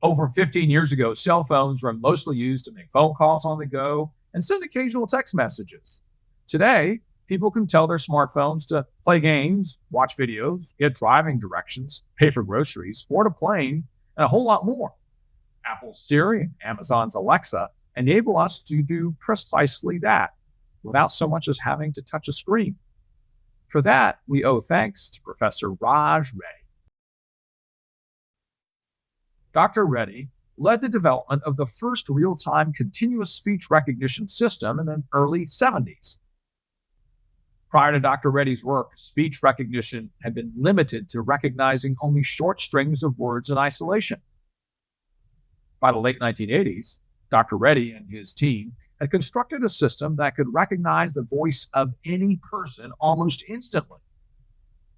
Over 15 years ago, cell phones were mostly used to make phone calls on the go and send occasional text messages. Today, people can tell their smartphones to play games, watch videos, get driving directions, pay for groceries, board a plane, and a whole lot more. Apple's Siri and Amazon's Alexa enable us to do precisely that without so much as having to touch a screen. For that, we owe thanks to Professor Raj Reddy. Dr. Reddy led the development of the first real time continuous speech recognition system in the early 70s. Prior to Dr. Reddy's work, speech recognition had been limited to recognizing only short strings of words in isolation. By the late 1980s, Dr. Reddy and his team had constructed a system that could recognize the voice of any person almost instantly.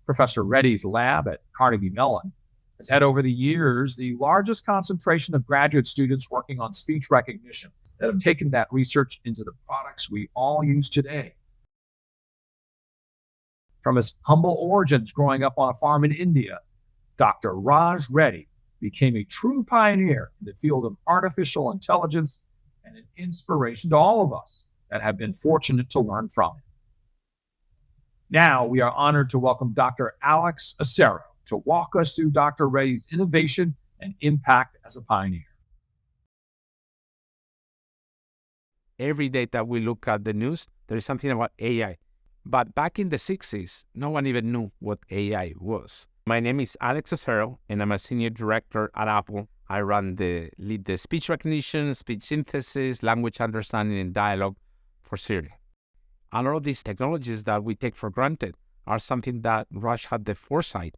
Professor Reddy's lab at Carnegie Mellon has had over the years the largest concentration of graduate students working on speech recognition that have taken that research into the products we all use today. From his humble origins growing up on a farm in India, Dr. Raj Reddy became a true pioneer in the field of artificial intelligence and an inspiration to all of us that have been fortunate to learn from him. Now we are honored to welcome Dr. Alex Acero to walk us through Dr. Reddy's innovation and impact as a pioneer. Every day that we look at the news, there is something about AI. But back in the 60s, no one even knew what AI was. My name is Alex Acero, and I'm a senior director at Apple. I lead the speech recognition, speech synthesis, language understanding, and dialogue for Siri. A lot of these technologies that we take for granted are something that Raj had the foresight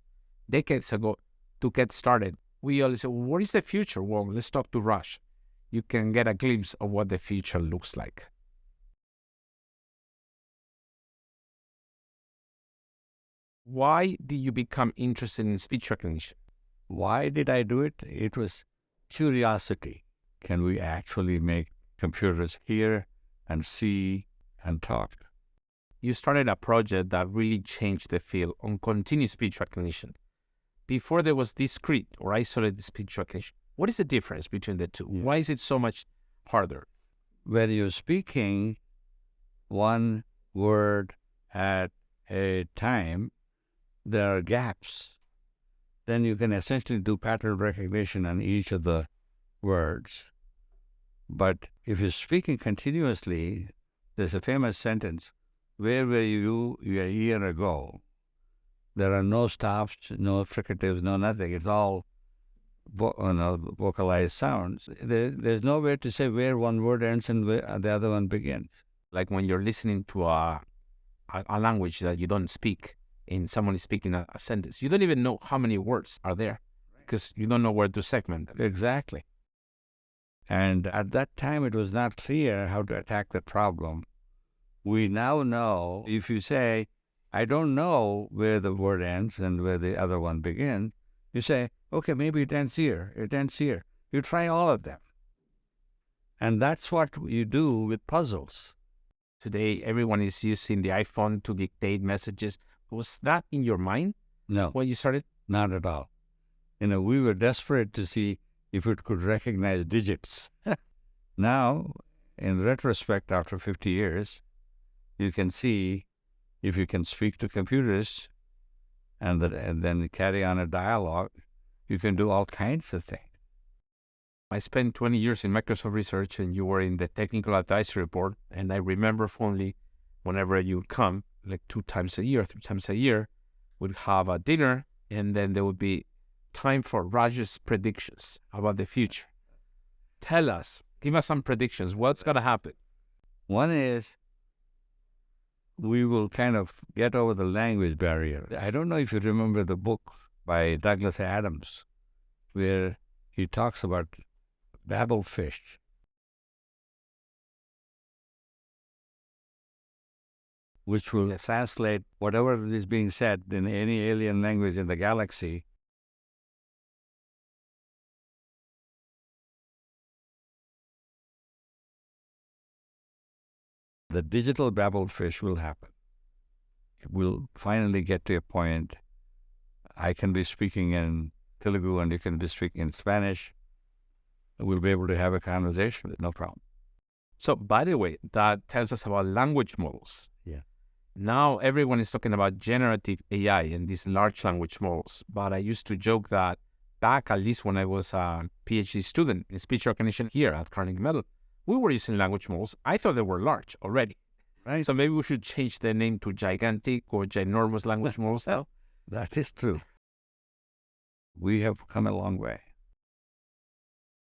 decades ago to get started. We always say, what is the future? Well, let's talk to Raj. You can get a glimpse of what the future looks like. Why did you become interested in speech recognition? Why did I do it? It was curiosity. Can we actually make computers hear and see and talk? You started a project that really changed the field on continuous speech recognition. Before there was discrete or isolated speech recognition. What is the difference between the two? Why is it so much harder? When you're speaking one word at a time, there are gaps. Then you can essentially do pattern recognition on each of the words. But if you're speaking continuously, there's a famous sentence, where were you a year ago? There are no stops, no fricatives, no nothing. It's all vocalized sounds. There's nowhere to say where one word ends and where the other one begins. Like when you're listening to a language that you don't speak, and someone is speaking a sentence, you don't even know how many words are there because you don't know where to segment them. Exactly. And at that time, it was not clear how to attack the problem. We now know, if you say, I don't know where the word ends and where the other one begins, you say, okay, maybe it ends here, it ends here. You try all of them. And that's what you do with puzzles. Today, everyone is using the iPhone to dictate messages. Was that in your mind? No. When you started? Not at all. We were desperate to see if it could recognize digits. Now, in retrospect, after 50 years, you can see if you can speak to computers and then carry on a dialogue, you can do all kinds of things. I spent 20 years in Microsoft Research, and you were in the Technical Advisory Board, and I remember fondly whenever you would come, like 2 times a year, 3 times a year, we'd have a dinner, and then there would be time for Raj's predictions about the future. Tell us, give us some predictions. What's going to happen? One is we will kind of get over the language barrier. I don't know if you remember the book by Douglas Adams, where he talks about babblefish. Which will translate whatever is being said in any alien language in the galaxy. The digital babblefish will happen. It will finally get to a point I can be speaking in Telugu and you can be speaking in Spanish, we'll be able to have a conversation with no problem. So, by the way, that tells us about language models. Yeah. Now everyone is talking about generative AI and these large language models. But I used to joke that back, at least when I was a PhD student in speech recognition here at Carnegie Mellon, we were using language models. I thought they were large already. Right. So maybe we should change the name to gigantic or ginormous language models now. That is true. We have come a long way.